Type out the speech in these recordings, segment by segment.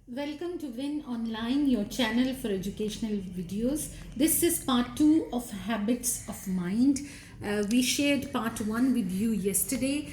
Welcome to Win Online, your channel for educational videos. This is part 2 of Habits of Mind. We shared part 1 with you yesterday.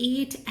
8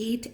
8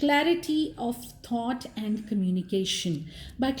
clarity of thought and communication. By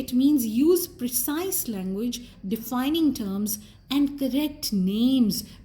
It means use precise language, defining terms and correct names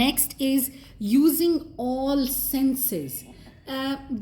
Next is using all senses.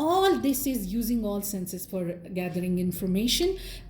all this is using all senses for gathering information.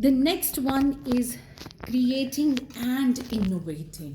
The next one is creating and innovating.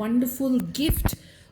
wonderful gift.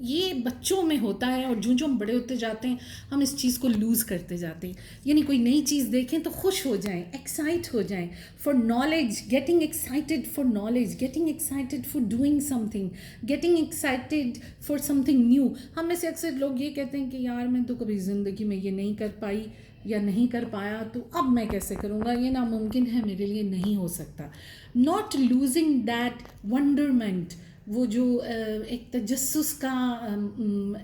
یہ بچوں میں ہوتا ہے، اور جو ہم بڑے ہوتے جاتے ہیں ہم اس چیز کو لوز کرتے جاتے ہیں. یعنی کوئی نئی چیز دیکھیں تو خوش ہو جائیں، ایکسائٹ ہو جائیں for knowledge, getting excited for knowledge, getting excited for doing some thing, getting excited for some thing new. ہم میں سے اکثر لوگ یہ کہتے ہیں کہ یار میں تو کبھی زندگی میں یہ نہیں کر پائی یا نہیں کر پایا، تو اب میں کیسے کروں گا، یہ ناممکن ہے میرے لیے، نہیں ہو سکتا. ناٹ لوزنگ دیٹ ونڈرمنٹ، وہ جو ایک تجسس کا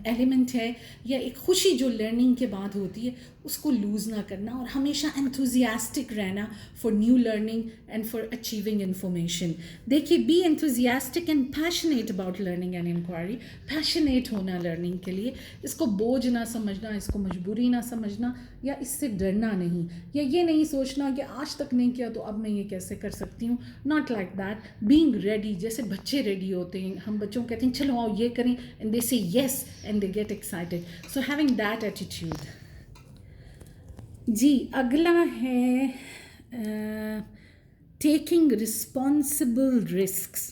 ایلیمنٹ ہے، یا ایک خوشی جو لرننگ کے بعد ہوتی ہے، اس کو لوز نہ کرنا، اور ہمیشہ انتھوزیاسٹک رہنا for new learning and for achieving information. دیکھیے، be enthusiastic and passionate about learning and inquiry. Passionate ہونا لرننگ کے لیے، اس کو بوجھ نہ سمجھنا، اس کو مجبوری نہ سمجھنا، یا اس سے ڈرنا نہیں، یا یہ نہیں سوچنا کہ آج تک نہیں کیا تو اب میں یہ کیسے کر سکتی ہوں. Not like that. Being ready, جیسے بچے ریڈی ہوتے ہیں، ہم بچوں کو کہتے ہیں چلو آؤ یہ کریں، and they say yes and they get excited. So having that attitude. جی اگلا ہے taking responsible risks.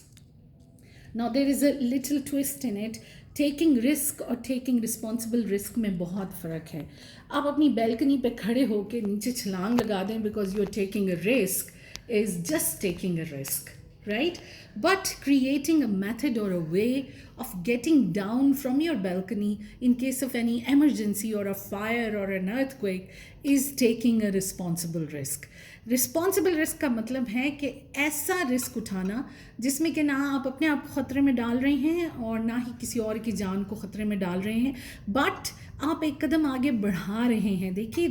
Now there is a little twist in it. Taking risk اور ٹیکنگ رسپانسبل رسک میں بہت فرق ہے. آپ اپنی بیلکنی پہ کھڑے ہو کے نیچے چھلانگ لگا دیں because you are taking a risk is just taking a risk, right? But creating a method or a way of getting down from your balcony in case of any emergency or a fire or an earthquake is taking a responsible risk. Responsible risk کا مطلب ہے کہ ایسا risk اٹھانا جس میں کہ نہ آپ اپنے آپ کو خطرے میں ڈال رہے ہیں اور نہ ہی کسی اور کی جان کو خطرے میں ڈال رہے ہیں, بٹ آپ ایک قدم آگے بڑھا رہے ہیں. دیکھیے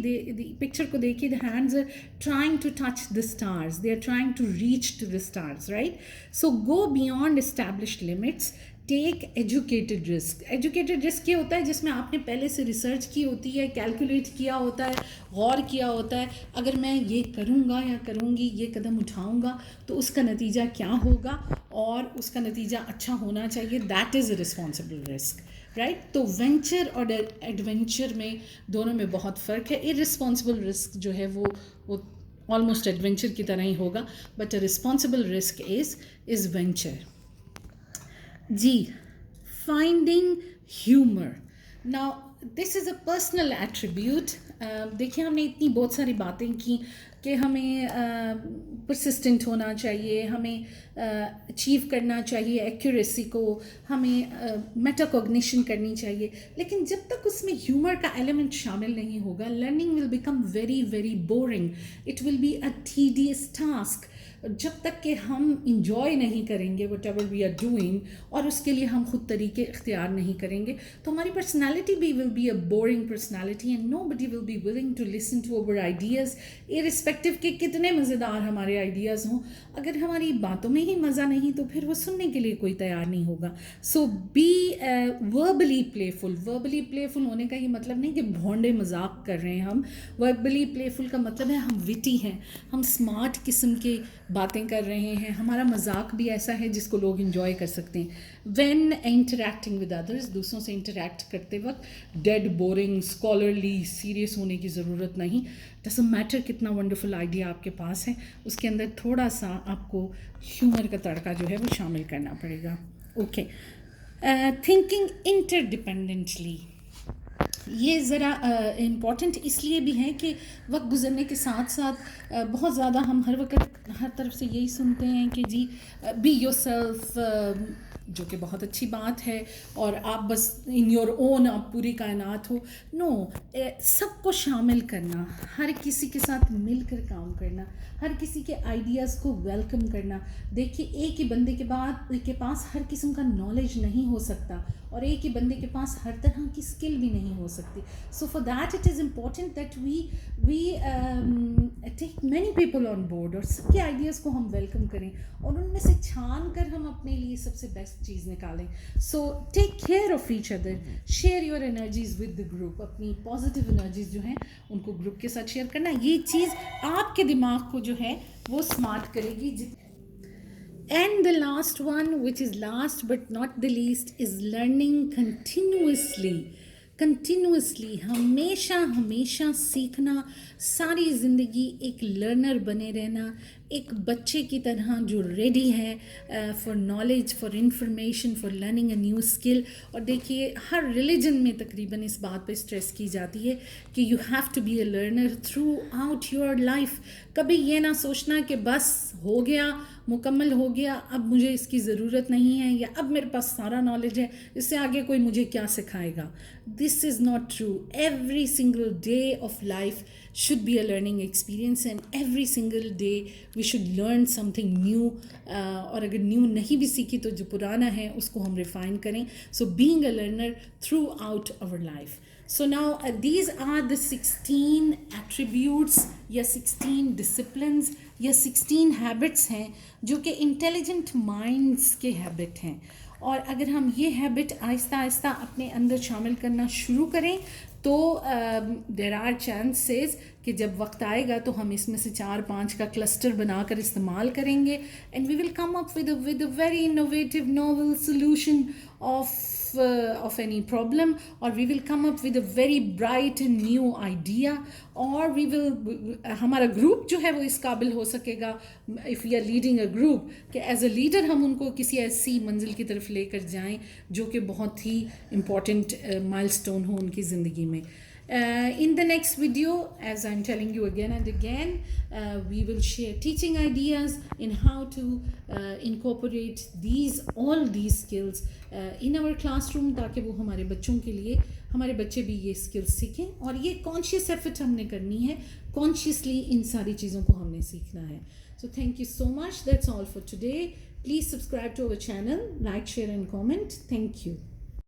پکچر کو دیکھیے, the hands are trying to touch the stars, they are trying to reach to the stars, right? So go beyond established limits. Take educated risk. Educated risk یہ ہوتا ہے جس میں آپ نے پہلے سے ریسرچ کی ہوتی ہے, کیلکولیٹ کیا ہوتا ہے, غور کیا ہوتا ہے, اگر میں یہ کروں گا یا کروں گی, یہ قدم اٹھاؤں گا تو اس کا نتیجہ کیا ہوگا اور اس کا نتیجہ اچھا ہونا چاہیے. That is a responsible risk, right? تو وینچر اور ایڈونچر میں دونوں میں بہت فرق ہے. ارسپانسبل رسک جو ہے وہ آلموسٹ ایڈونچر کی طرح ہی ہوگا, but a responsible risk is venture. جی, finding humour. Now this is a personal attribute. دیکھیں, ہم نے اتنی بہت ساری باتیں کی کہ ہمیں پرسسٹنٹ ہونا چاہیے, ہمیں اچیو کرنا چاہیے ایکوریسی کو, ہمیں میٹا کوگنیشن کرنی چاہیے, لیکن جب تک اس میں ہیومر کا ایلیمنٹ شامل نہیں ہوگا, learning will become very very boring. It will be a tedious task. جب تک کہ ہم انجوائے نہیں کریں گے whatever we are doing, اور اس کے لیے ہم خود طریقے اختیار نہیں کریں گے, تو ہماری پرسنالٹی بھی will be a boring personality, and nobody will be willing to listen to our ideas, irrespective کہ کتنے مزیدار ہمارے آئیڈیاز ہوں. اگر ہماری باتوں میں ہی مزہ نہیں تو پھر وہ سننے کے لیے کوئی تیار نہیں ہوگا. So be verbally playful. Verbally playful ہونے کا یہ مطلب نہیں کہ بھونڈے مذاق کر رہے ہیں ہم. وربلی پلے فل کا مطلب ہے ہم وٹی ہیں, ہم اسمارٹ قسم کے باتیں کر رہے ہیں, ہمارا مذاق بھی ایسا ہے جس کو لوگ انجوائے کر سکتے ہیں. وین انٹریکٹنگ ود ادرس, دوسروں سے انٹریکٹ کرتے وقت ڈیڈ بورنگ اسکالرلی سیریس ہونے کی ضرورت نہیں. ڈزنٹ میٹر کتنا ونڈرفل آئیڈیا آپ کے پاس ہے, اس کے اندر تھوڑا سا آپ کو ہیومر کا تڑکا جو ہے وہ شامل کرنا پڑے گا. Okay, thinking interdependently. یہ ذرا امپورٹنٹ اس لیے بھی ہے کہ وقت گزرنے کے ساتھ ساتھ بہت زیادہ ہم ہر وقت ہر طرف سے یہی سنتے ہیں کہ جی بی یور سیلف, جو کہ بہت اچھی بات ہے, اور آپ بس ان یور اون آپ پوری کائنات ہو. نو, سب کو شامل کرنا, ہر کسی کے ساتھ مل کر کام کرنا, ہر کسی کے آئیڈیاز کو ویلکم کرنا. دیکھیے, ایک ہی بندے کے پاس ہر قسم کا نالج نہیں ہو سکتا, اور ایک ہی بندے کے پاس ہر طرح کی اسکل بھی نہیں ہو سکتی. So for that it is important that we take many people on board, اور سب کے آئیڈیاز کو ہم ویلکم کریں, اور ان میں سے چھان کر ہم اپنے لیے سب سے بیسٹ چیز نکالیں. So take care of each other, share your energies with the group. اپنی پازیٹیو انرجیز جو ہیں ان کو گروپ کے ساتھ شیئر کرنا. یہ چیز آپ کے دماغ کو جو ہے وہ اسمارٹ کرے گی. And the last one, which is last but not the least, is learning continuously. ہمیشہ سیکھنا, ساری زندگی ایک لرنر بنے رہنا, ایک بچے کی طرح جو ریڈی ہے for knowledge, for information, for learning a new skill. اور دیکھیے ہر ریلیجن میں تقریباً اس بات پہ اسٹریس کی جاتی ہے کہ you have to be a learner throughout your life. کبھی یہ نہ سوچنا کہ بس ہو گیا، مکمل ہو گیا، اب مجھے اس کی ضرورت نہیں ہے، یا اب میرے پاس سارا نالج ہے، اس سے آگے کوئی مجھے کیا سکھائے گا. This is not true. Every single day of life should be a learning experience, and every single day we should learn something new. اور اگر نیو نہیں بھی سیکھی تو جو پرانا ہے اس کو ہم ریفائن کریں. So being a learner throughout our life. So now these are the 16 attributes یا 16 disciplines یا 16 habits ہیں جو کہ intelligent minds کے habit ہیں. اور اگر ہم یہ ہیبٹ آہستہ آہستہ اپنے اندر شامل کرنا شروع کریں تو دیر آر چانسز کہ جب وقت آئے گا تو ہم اس میں سے 4-5 کا کلسٹر بنا کر استعمال کریں گے, and we will come up with a very innovative novel solution of any problem, or we will come up with a very bright and new idea, or we will ہمارا گروپ جو ہے وہ اس قابل ہو سکے گا if we are leading a group کہ as a leader ہم ان کو کسی ایسی منزل کی طرف لے کر جائیں جو کہ بہت ہی امپورٹنٹ مائل اسٹون ہو ان کی زندگی میں. In the next video, as I'm telling you again and again, we will share teaching ideas in how to incorporate all these skills in our classroom تاکہ وہ ہمارے بچوں کے لیے ہمارے بچے بھی یہ اسکلس سیکھیں. اور یہ کانشیس ایفرٹ ہم نے کرنی ہے, کانشیسلی ان ساری چیزوں کو ہم نے سیکھنا ہے. So thank you so much. That's all for today. Please subscribe to our channel, like, share and comment. Thank you.